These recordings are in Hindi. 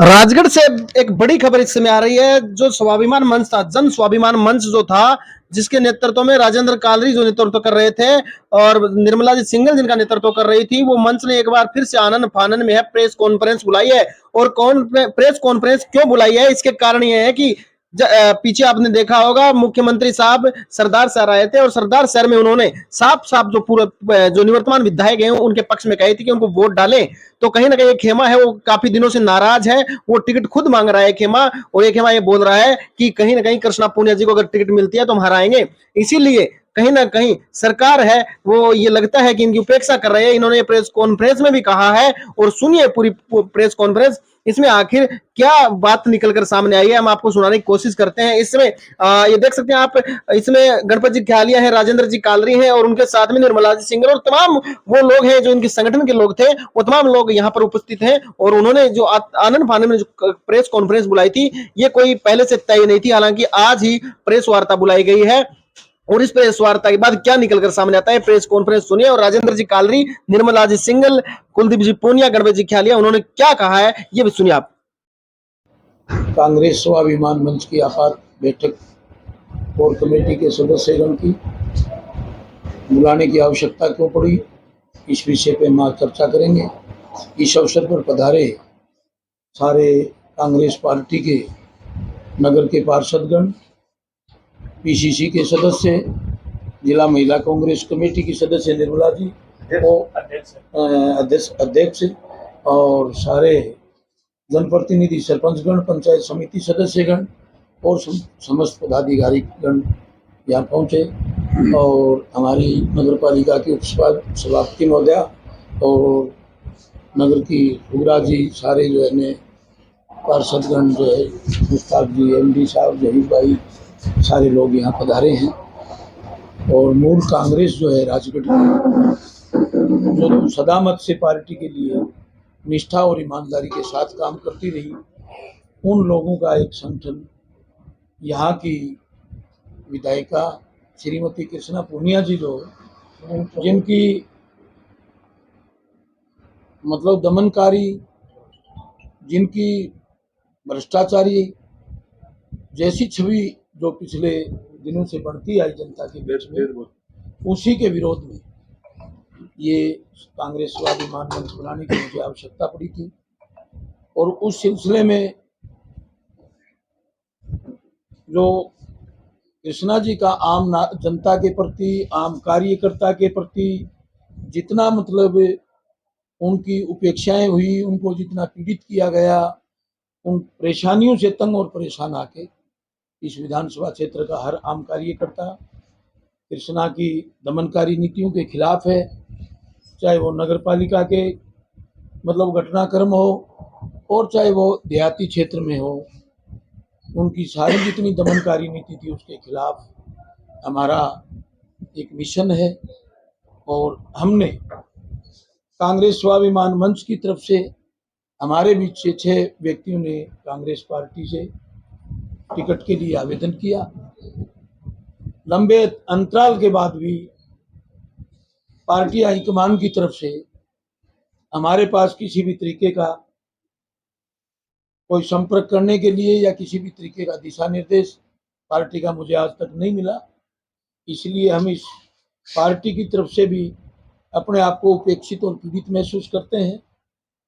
राजगढ़ से एक बड़ी खबर इस समय आ रही है। जो स्वाभिमान मंच था, जन स्वाभिमान मंच जो था, जिसके नेतृत्व में राजेंद्र कालरी जो नेतृत्व कर रहे थे और निर्मला जी सिंघल जिनका नेतृत्व कर रही थी, वो मंच ने एक बार फिर से आनंद फानन में है प्रेस कॉन्फ्रेंस बुलाई है। और कौन प्रेस कॉन्फ्रेंस क्यों बुलाई है, इसके कारण यह है कि पीछे आपने देखा होगा, मुख्यमंत्री साहब सरदार शहर आए थे और सरदार शहर में उन्होंने साफ साफ जो पूरा जो निवर्तमान विधायक हैं उनके पक्ष में कही थी कि उनको वोट डालें। तो कहीं ना कहीं खेमा है वो काफी दिनों से नाराज है, वो टिकट खुद मांग रहा है खेमा। और ये खेमा ये बोल रहा है कि कहीं ना कहीं कृष्णा पूनिया जी को अगर टिकट मिलती है तो हम हराएंगे। इसीलिए कहीं ना कहीं सरकार है वो ये लगता है कि इनकी उपेक्षा कर रहे हैं। इन्होंने प्रेस कॉन्फ्रेंस में भी कहा है, और सुनिए पूरी प्रेस कॉन्फ्रेंस, इसमें आखिर क्या बात निकलकर सामने आई है हम आपको सुनाने की कोशिश करते हैं। इसमें ये देख सकते हैं आप, इसमें गणपत जी ख्यालिया है, राजेंद्र जी कालरी हैं और उनके साथ में निर्मला जी सिंह और तमाम वो लोग हैं जो इनके संगठन के लोग थे। वो तमाम लोग यहाँ पर उपस्थित हैं और उन्होंने जो आनंद फानन में जो प्रेस कॉन्फ्रेंस बुलाई थी, ये कोई पहले से तय नहीं थी। हालांकि आज ही प्रेस वार्ता बुलाई गई है और इस प्रेस वार्ता के बाद क्या निकलकर सामने आता है, प्रेस कॉन्फ्रेंस सुनिए। और राजेंद्र जी कालरी, निर्मला जी सिंगल, कुलदीप जी पूनिया, गणपत जी ख्यालिया, उन्होंने क्या कहा है ये भी सुनिए आप। कांग्रेस स्वाभिमान मंच की आपात बैठक कोर कमेटी के सदस्यगण की बुलाने की आवश्यकता क्यों पड़ी, इस विषय पे हम आज चर्चा करेंगे। इस अवसर पर पधारे सारे कांग्रेस पार्टी के नगर के पार्षदगण, पीसीसी के सदस्य, जिला महिला कांग्रेस कमेटी की सदस्य निर्मला जी अध्यक्ष और सारे जनप्रतिनिधि, सरपंचगण, पंचायत समिति सदस्यगण और समस्त पदाधिकारीगण यहाँ पहुँचे। और हमारी नगर पालिका की उपसभापति महोदया और नगर की हुगरा जी, सारे जो है ने पार्षदगण जो है, मुश्ताक जी, एमडी साहब, जहीर भाई, सारे लोग यहाँ पधारे हैं। और मूल कांग्रेस जो है राजगढ़ जो सदामत से पार्टी के लिए निष्ठा और ईमानदारी के साथ काम करती रही, उन लोगों का एक संगठन, यहाँ की विधायिका श्रीमती कृष्णा पूनिया जी जो जिनकी मतलब दमनकारी, जिनकी भ्रष्टाचारी जैसी छवि जो पिछले दिनों से बढ़ती आई जनता के बीच में, उसी के विरोध में ये कांग्रेस स्वाभिमान मंच बनाने की मुझे आवश्यकता पड़ी थी। और उस सिलसिले में जो कृष्णा जी का आम जनता के प्रति, आम कार्यकर्ता के प्रति जितना मतलब उनकी उपेक्षाएं हुई, उनको जितना पीड़ित किया गया, उन परेशानियों से तंग और परेशान आके इस विधानसभा क्षेत्र का हर आम कार्यकर्ता कृष्णा की दमनकारी नीतियों के खिलाफ है। चाहे वो नगर पालिका के मतलब घटनाक्रम हो और चाहे वो देहाती क्षेत्र में हो, उनकी सारी जितनी दमनकारी नीति थी उसके खिलाफ हमारा एक मिशन है। और हमने कांग्रेस स्वाभिमान मंच की तरफ से हमारे बीच से 6 व्यक्तियों ने कांग्रेस पार्टी से टिकट के लिए आवेदन किया। लंबे अंतराल के बाद भी पार्टी हाईकमान की तरफ से हमारे पास किसी भी तरीके का कोई संपर्क करने के लिए या किसी भी तरीके का दिशा निर्देश पार्टी का मुझे आज तक नहीं मिला। इसलिए हम इस पार्टी की तरफ से भी अपने आप को उपेक्षित और पीड़ित महसूस करते हैं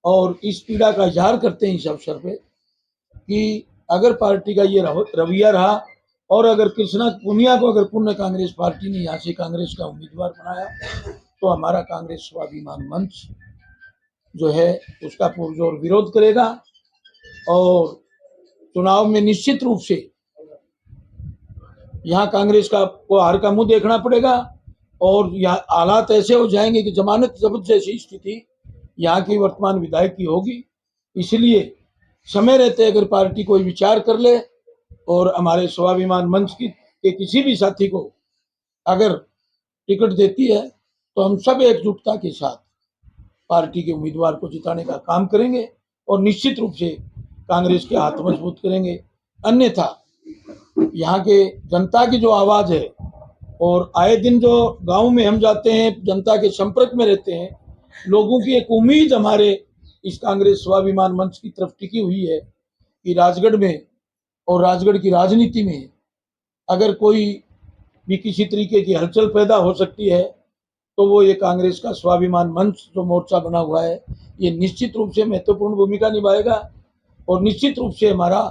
और इस पीड़ा का इजहार करते हैं इस अवसर पे कि अगर पार्टी का ये रवैया रहा और अगर कृष्णा पूनिया को अगर पूर्ण कांग्रेस पार्टी ने यहाँ से कांग्रेस का उम्मीदवार बनाया तो हमारा कांग्रेस स्वाभिमान मंच जो है उसका पुरजोर विरोध करेगा और चुनाव में निश्चित रूप से यहाँ कांग्रेस का को हार का मुंह देखना पड़ेगा। और यहाँ हालात ऐसे हो जाएंगे कि जमानत जब्त जैसी स्थिति यहाँ की वर्तमान विधायक की होगी। इसलिए समय रहते अगर पार्टी कोई विचार कर ले और हमारे स्वाभिमान मंच के किसी भी साथी को अगर टिकट देती है तो हम सब एकजुटता के साथ पार्टी के उम्मीदवार को जिताने का काम करेंगे और निश्चित रूप से कांग्रेस के हाथ मजबूत करेंगे। अन्यथा यहाँ के जनता की जो आवाज है, और आए दिन जो गांव में हम जाते हैं, जनता के संपर्क में रहते हैं, लोगों की एक उम्मीद हमारे इस कांग्रेस स्वाभिमान मंच की तरफ टिकी हुई है कि राजगढ़ में और राजगढ़ की राजनीति में अगर कोई भी किसी तरीके की हलचल पैदा हो सकती है तो वो ये कांग्रेस का स्वाभिमान मंच जो मोर्चा बना हुआ है ये निश्चित रूप से महत्वपूर्ण भूमिका निभाएगा और निश्चित रूप से हमारा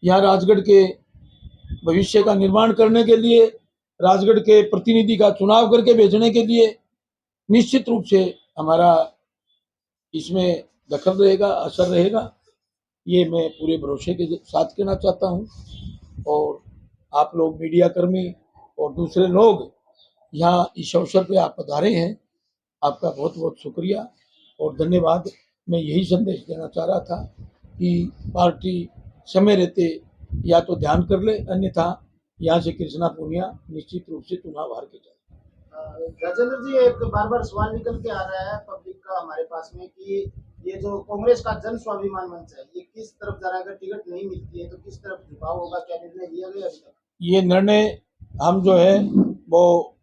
यहाँ राजगढ़ के भविष्य का निर्माण करने के लिए, राजगढ़ के प्रतिनिधि का चुनाव करके भेजने के लिए निश्चित रूप से हमारा इसमें दखल रहेगा, असर रहेगा। ये मैं पूरे भरोसे के साथ कहना चाहता हूँ। और आप लोग मीडिया कर्मी और दूसरे लोग यहाँ इस अवसर पे आप पधारे हैं, आपका बहुत बहुत शुक्रिया और धन्यवाद। मैं यही संदेश देना चाह रहा था कि पार्टी समय रहते या तो ध्यान कर ले, अन्यथा यहाँ से कृष्णा पूनिया निश्चित रूप से चुनाव हार के जाए। राजेंद्र जी, एक बार बार सवाल निकल के आ रहा है पब्लिक का हमारे पास में कि ये जो कांग्रेस का जन स्वाभिमान मंच है ये किस तरफ जा रहा है? अगर टिकट नहीं मिलती है तो किस तरफ झुकाव होगा? क्या निर्णय लिया गया अभी तक? ये निर्णय हम जो है वो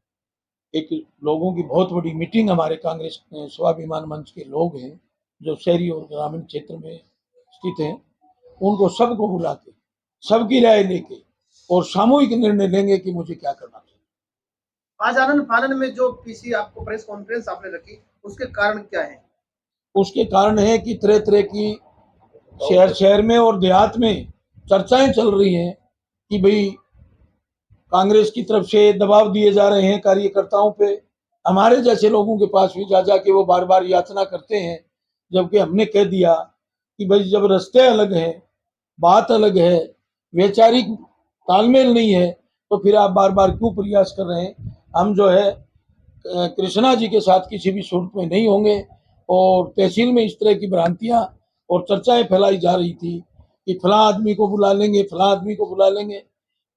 एक लोगों की बहुत बड़ी मीटिंग, हमारे कांग्रेस स्वाभिमान मंच के लोग हैं जो शहरी और ग्रामीण क्षेत्र में स्थित हैं, उनको सबको बुला के सबकी राय लेके और सामूहिक निर्णय लेंगे कि मुझे क्या करना चाहिए। आज आनंद फानन में जो पीसी आपको प्रेस कॉन्फ्रेंस आपने रखी उसके कारण क्या है? उसके कारण है कि तरह तरह की शहर में और देहात में चर्चाएं चल रही हैं कि भाई कांग्रेस की तरफ से दबाव दिए जा रहे हैं कार्यकर्ताओं पे, हमारे जैसे लोगों के पास भी जा जाके वो बार बार याचना करते हैं, जबकि हमने कह दिया कि भाई जब रास्ते अलग हैं, बात अलग है, वैचारिक तालमेल नहीं है, तो फिर आप बार बार क्यों प्रयास कर रहे हैं। हम जो है कृष्णा जी के साथ किसी भी सूरत में नहीं होंगे। और तहसील में इस तरह की भ्रांतियां और चर्चाएं फैलाई जा रही थी कि फलां आदमी को बुला लेंगे, फलां आदमी को बुला लेंगे।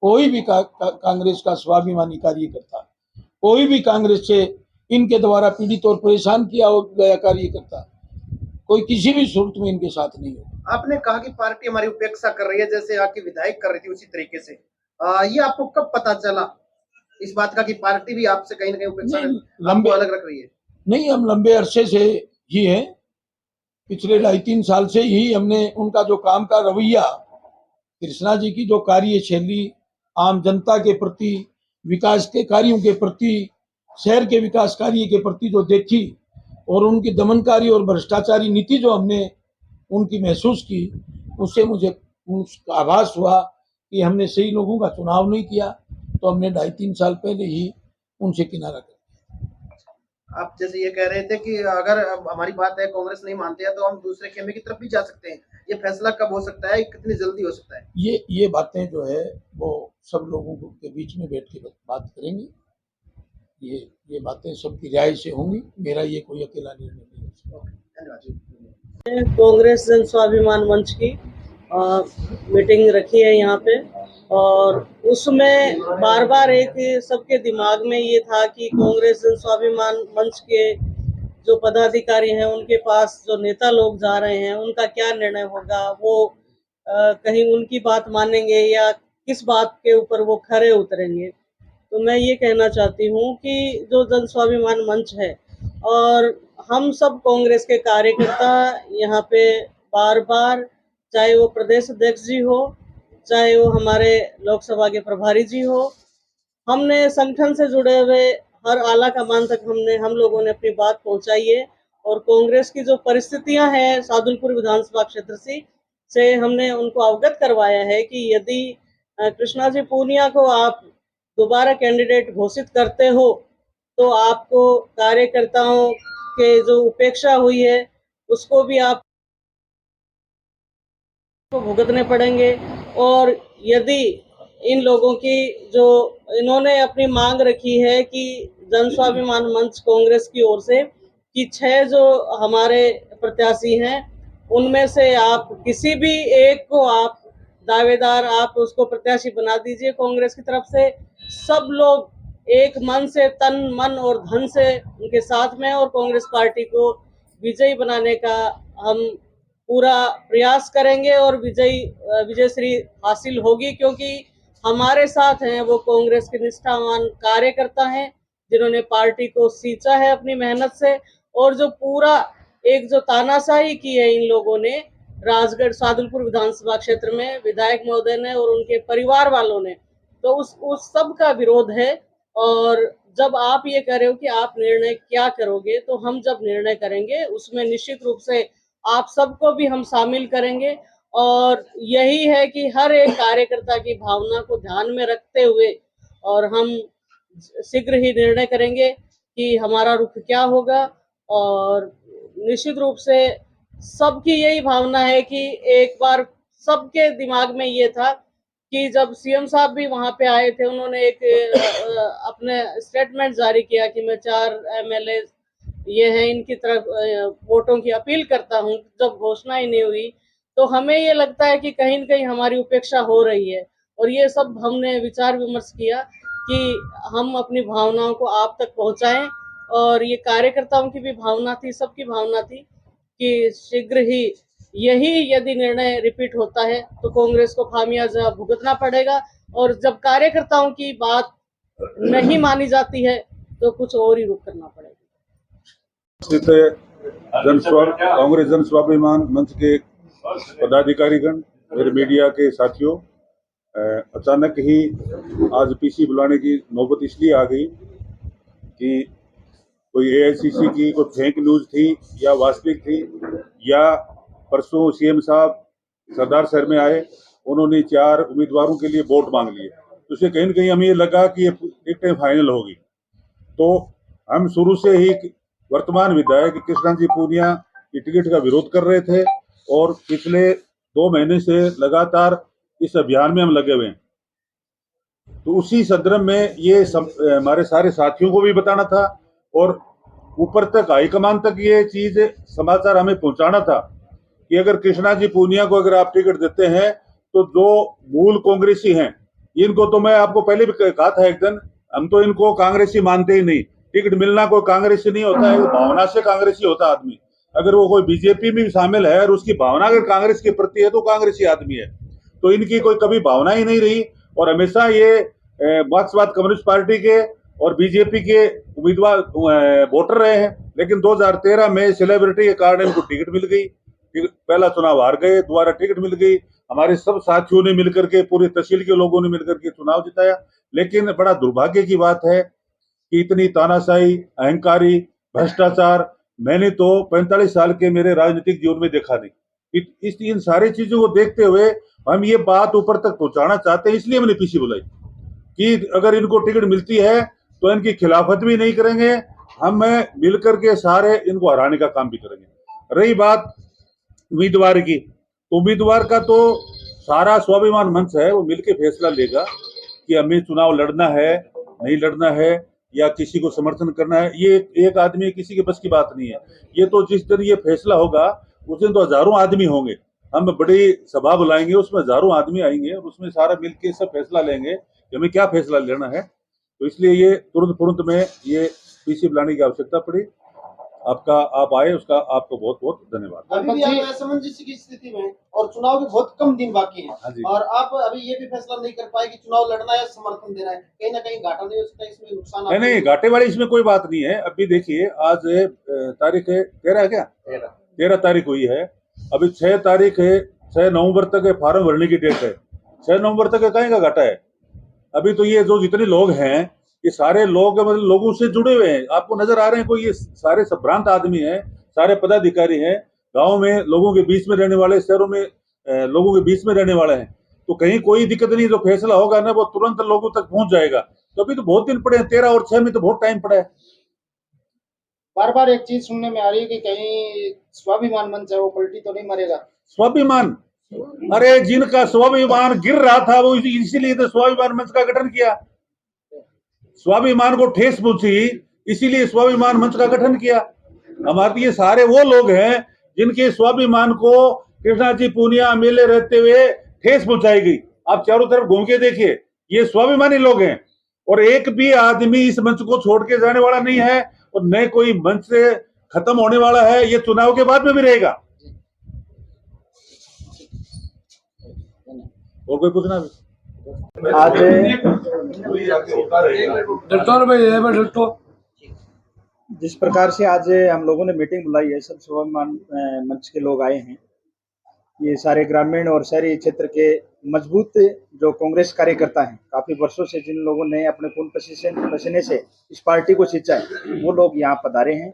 कोई भी कांग्रेस का स्वाभिमानी कार्यकर्ता, कोई भी कांग्रेस से इनके द्वारा पीड़ित और परेशान किया गया कार्यकर्ता कोई किसी भी सूरत में इनके साथ नहीं हो। आपने कहा कि पार्टी हमारी उपेक्षा कर रही है, जैसे आपके विधायक कर रही थी उसी तरीके से। ये आपको कब पता चला इस बात का कि पार्टी भी आपसे कहीं ना कहीं उपेक्षा आपको अलग रख रही है? नहीं, हम लंबे अरसे से ही हैं, पिछले 2.5-3 साल से ही हमने उनका जो काम का रवैया, कृष्णा जी की जो कार्यशैली, आम जनता के प्रति, विकास के कार्यों के प्रति, शहर के विकास कार्य के प्रति जो देखी और उनकी दमनकारी और भ्रष्टाचारी नीति जो हमने उनकी महसूस की, उससे मुझे उसका आभास हुआ कि हमने सही लोगों का चुनाव नहीं किया, तो हमने 2.5-3 साल पहले ही उनसे किनारा कर दिया। आप जैसे ये कह रहे थे कि अगर हमारी बात है कांग्रेस नहीं मानते हैं तो हम दूसरे खेमे की तरफ भी जा सकते हैं, ये फैसला कब हो सकता है, कितनी जल्दी हो सकता है? ये बातें जो है वो सब लोगों के बीच में बैठ के बात करेंगे। ये बातें सबकी राय से होंगी, मेरा ये कोई अकेला निर्णय नहीं है। धन्यवाद। कांग्रेस जन स्वाभिमान मंच की मीटिंग रखी है यहाँ पे, और उसमें बार बार एक सबके दिमाग में ये था कि कांग्रेस जन स्वाभिमान मंच के जो पदाधिकारी हैं उनके पास जो नेता लोग जा रहे हैं उनका क्या निर्णय होगा, वो कहीं उनकी बात मानेंगे या किस बात के ऊपर वो खरे उतरेंगे। तो मैं ये कहना चाहती हूँ कि जो जन स्वाभिमान मंच है और हम सब कांग्रेस के कार्यकर्ता यहाँ पे बार बार, चाहे वो प्रदेश अध्यक्ष जी हो, चाहे वो हमारे लोकसभा के प्रभारी जी हो, हमने संगठन से जुड़े हुए हर आला कमान तक हम लोगों ने अपनी बात पहुंचाई है। और कांग्रेस की जो परिस्थितियां हैं सादुलपुर विधानसभा क्षेत्र से हमने उनको अवगत करवाया है कि यदि कृष्णा जी पूनिया को आप दोबारा कैंडिडेट घोषित करते हो तो आपको कार्यकर्ताओं के जो उपेक्षा हुई है उसको भी आप भुगतने पड़ेंगे। और यदि इन लोगों की जो इन्होंने अपनी मांग रखी है कि जन स्वाभिमान मंच कांग्रेस की ओर से कि 6 जो हमारे प्रत्याशी हैं उनमें से आप किसी भी एक को आप दावेदार आप उसको प्रत्याशी बना दीजिए कांग्रेस की तरफ से। सब लोग एक मन से, तन मन और धन से उनके साथ में, और कांग्रेस पार्टी को विजयी बनाने का हम पूरा प्रयास करेंगे और विजय श्री हासिल होगी, क्योंकि हमारे साथ हैं वो कांग्रेस के निष्ठावान कार्यकर्ता हैं जिन्होंने पार्टी को सींचा है अपनी मेहनत से, और जो पूरा एक जो तानाशाही की है इन लोगों ने राजगढ़ सादुलपुर विधानसभा क्षेत्र में विधायक महोदय ने और उनके परिवार वालों ने, तो उस सब का विरोध है। और जब आप ये कह रहे हो कि आप निर्णय क्या करोगे, तो हम जब निर्णय करेंगे उसमें निश्चित रूप से आप सबको भी हम शामिल करेंगे। और यही है कि हर एक कार्यकर्ता की भावना को ध्यान में रखते हुए और हम शीघ्र ही निर्णय करेंगे कि हमारा रुख क्या होगा। और निश्चित रूप से सबकी यही भावना है कि एक बार सबके दिमाग में ये था कि जब सीएम साहब भी वहां पे आए थे, उन्होंने एक अपने स्टेटमेंट जारी किया कि मैं 4 एमएलए ये है इनकी तरफ वोटों की अपील करता हूं, जब घोषणा ही नहीं हुई, तो हमें ये लगता है कि कहीं न कहीं हमारी उपेक्षा हो रही है। और ये सब हमने विचार विमर्श किया कि हम अपनी भावनाओं को आप तक पहुंचाएं। और ये कार्यकर्ताओं की भी भावना थी, सबकी भावना थी कि शीघ्र ही यही यदि निर्णय रिपीट होता है तो कांग्रेस को खामियाजा भुगतना पड़ेगा। और जब कार्यकर्ताओं की बात नहीं मानी जाती है तो कुछ और ही रुख करना पड़ेगा। कांग्रेस जन स्वाभिमान मंच के पदाधिकारीगण, मेरे मीडिया के साथियों, अचानक ही आज पीसी बुलाने की नौबत इसलिए आ गई कि कोई एआईसीसी की कोई फेक न्यूज थी या वास्तविक थी, या परसों सीएम साहब सरदार शहर में आए, उन्होंने 4 उम्मीदवारों के लिए वोट मांग लिए, तो उससे कहीं न कहीं हमें ये लगा कि ये टिकटें फाइनल होगी। तो हम शुरू से ही वर्तमान विधायक कृष्णा जी पूनिया की टिकट का विरोध कर रहे थे और पिछले 2 महीने से लगातार इस अभियान में हम लगे हुए हैं। तो उसी संदर्भ में ये हमारे सारे साथियों को भी बताना था और ऊपर तक हाईकमान तक ये चीज समाचार हमें पहुंचाना था कि अगर कृष्णा जी पूनिया को अगर आप टिकट देते हैं तो जो मूल कांग्रेसी हैं, इनको तो मैं आपको पहले भी कहा था एक दिन, हम तो इनको कांग्रेसी मानते ही नहीं। टिकट मिलना कोई कांग्रेसी नहीं होता है, भावना से कांग्रेसी होता है आदमी। अगर वो कोई बीजेपी में भी शामिल है और उसकी भावना अगर कांग्रेस के प्रति है तो कांग्रेसी आदमी है। तो इनकी कोई कभी भावना ही नहीं रही और हमेशा ये मार्क्सवाद कम्युनिस्ट पार्टी के और बीजेपी के उम्मीदवार वोटर रहे हैं। लेकिन 2013 में सेलिब्रिटी के कारण इनको टिकट मिल गई, पहला चुनाव हार गए, दोबारा टिकट मिल गई। हमारे सब साथियों ने मिलकर के, पूरी तहसील के लोगों ने मिलकर के चुनाव जिताया। लेकिन बड़ा दुर्भाग्य की बात है कि इतनी तानाशाही, अहंकारी, भ्रष्टाचार मैंने तो 45 साल के मेरे राजनीतिक जीवन में देखा नहीं। इन सारी चीजों को देखते हुए हम ये बात ऊपर तक पहुंचाना चाहते हैं, इसलिए हमने पीसी बुलाई कि अगर इनको टिकट मिलती है तो इनकी खिलाफत भी नहीं करेंगे, हम मिलकर के सारे इनको हराने का काम भी करेंगे। रही बात उम्मीदवार की, तो उम्मीदवार का तो सारा स्वाभिमान मंच है, वो मिलकर फैसला लेगा कि हमें चुनाव लड़ना है, नहीं लड़ना है, या किसी को समर्थन करना है। ये एक आदमी किसी के बस की बात नहीं है। ये तो जिस दिन ये फैसला होगा उस दिन तो हजारों आदमी होंगे, हम बड़ी सभा बुलाएंगे, उसमें हजारों आदमी आएंगे और उसमें सारा मिलकर सब फैसला लेंगे कि हमें क्या फैसला लेना है। तो इसलिए ये तुरंत में ये पीसी बुलाने की आवश्यकता पड़ी। आप आए, उसका आपको बहुत बहुत धन्यवाद। अभी भी आप असमंजस की स्थिति में और चुनाव के बहुत कम दिन बाकी हैं, और आप अभी ये भी फैसला नहीं कर पाए कि चुनाव लड़ना है, समर्थन देना है, कहीं ना कहीं घाटा नहीं हो सकता, इसमें नुकसान? नहीं, घाटे वाली इसमें कोई बात नहीं है। अभी देखिए, आज तारीख है 13 है क्या? 13 तारीख हुई है। अभी 6 तारीख है, 6 नवंबर तक फार्म भरने की डेट है। 6 नवंबर तक कहीं का घाटा है? अभी तो ये जो जितने लोग हैं, ये सारे लोग मतलब लोगों से जुड़े हुए हैं। आपको नजर आ रहे हैं, कोई ये सारे संभ्रांत आदमी हैं, सारे पदाधिकारी हैं, गांव में लोगों के बीच में रहने वाले, शहरों में लोगों के बीच में रहने वाले हैं। तो कहीं कोई दिक्कत नहीं, जो फैसला होगा ना वो तुरंत लोगों तक पहुंच जाएगा। तो अभी तो बहुत दिन पड़े हैं, 13 और 6 में तो बहुत टाइम पड़ा है। बार बार एक चीज सुनने में आ रही है कि कहीं स्वाभिमान मंच है वो पलटी तो नहीं मरेगा? स्वाभिमान, अरे जिनका स्वाभिमान गिर रहा था वो इसीलिए तो स्वाभिमान मंच का गठन किया। स्वाभिमान को ठेस पहुंची, इसीलिए स्वाभिमान मंच का गठन किया। हमारे ये सारे वो लोग हैं जिनके स्वाभिमान को कृष्णा जी पूनिया मेले रहते हुए ठेस पहुंचाई गई। आप चारों तरफ घूम के देखिए, ये स्वाभिमानी लोग हैं और एक भी आदमी इस मंच को छोड़ के जाने वाला नहीं है और न कोई मंच से खत्म होने वाला है। ये चुनाव के बाद में भी रहेगा। और कोई पूछना भी? आज जिस प्रकार से आज हम लोगों ने मीटिंग बुलाई है, सब स्वाभिमान मंच के लोग आए हैं। ये सारे ग्रामीण और शहरी क्षेत्र के मजबूत जो कांग्रेस कार्यकर्ता हैं, काफी वर्षों से जिन लोगों ने अपने खून पसीने से इस पार्टी को सींचा है, वो लोग यहाँ पधारे हैं।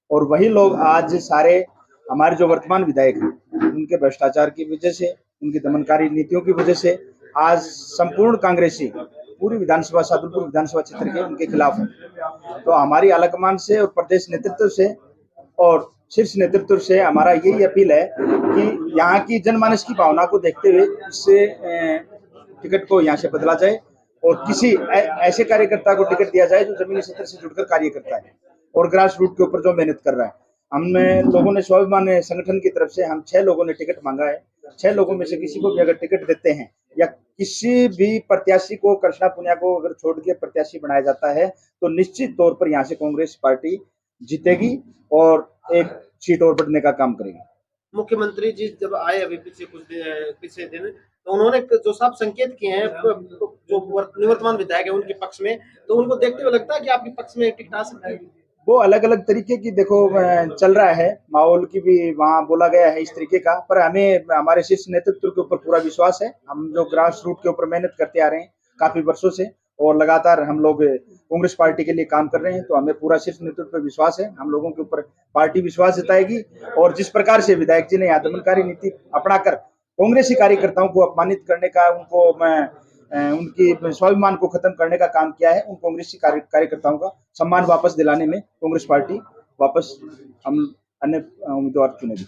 और वही लोग आज सारे हमारे जो वर्तमान विधायक हैं, उनके भ्रष्टाचार की वजह से, उनकी दमनकारी नीतियों की वजह से आज संपूर्ण कांग्रेसी पूरी विधानसभा सादुलपुर विधानसभा क्षेत्र के उनके खिलाफ है। तो हमारी आलाकमान से और प्रदेश नेतृत्व से और शीर्ष नेतृत्व से हमारा यही अपील है कि यहाँ की जनमानस की भावना को देखते हुए इससे टिकट को यहाँ से बदला जाए और किसी ऐसे कार्यकर्ता को टिकट दिया जाए जो जमीनी स्तर से जुड़कर कार्य करता है और ग्रास रूट के ऊपर जो मेहनत कर रहा है। हमने लोगों ने स्वाभिमान संगठन की तरफ से हम 6 लोगों ने टिकट मांगा है। 6 लोगों में से किसी को भी अगर टिकट देते हैं या किसी भी प्रत्याशी को कृष्णा पुनिया को अगर छोड़ के प्रत्याशी बनाया जाता है तो निश्चित तौर पर यहाँ से कांग्रेस पार्टी जीतेगी और एक सीट और बढ़ने का काम करेगी। मुख्यमंत्री जी जब आए अभी पिछले दिन तो उन्होंने जो साफ संकेत किए हैं जो निवर्तमान विधायक है उनके पक्ष में, तो उनको देखते हुए लगता है कि आपके पक्ष में टिकट आ सकती है। वो अलग अलग तरीके की देखो चल रहा है, माहौल की भी वहाँ बोला गया है इस तरीके का, पर हमें हमारे शीर्ष नेतृत्व के ऊपर पूरा विश्वास है। हम जो ग्रास रूट के ऊपर मेहनत करते आ रहे हैं काफी वर्षों से और लगातार हम लोग कांग्रेस पार्टी के लिए काम कर रहे हैं, तो हमें पूरा शीर्ष नेतृत्व पर विश्वास है। हम लोगों के ऊपर पार्टी विश्वास जताएगी और जिस प्रकार से विधायक जी ने आदमनकारी नीति अपनाकर कांग्रेसी कार्यकर्ताओं को अपमानित करने का, उनकी स्वाभिमान को खत्म करने का काम किया है, उन कांग्रेसी कार्यकर्ताओं का सम्मान वापस दिलाने में कांग्रेस पार्टी वापस हम अन्य उम्मीदवार चुनेगी।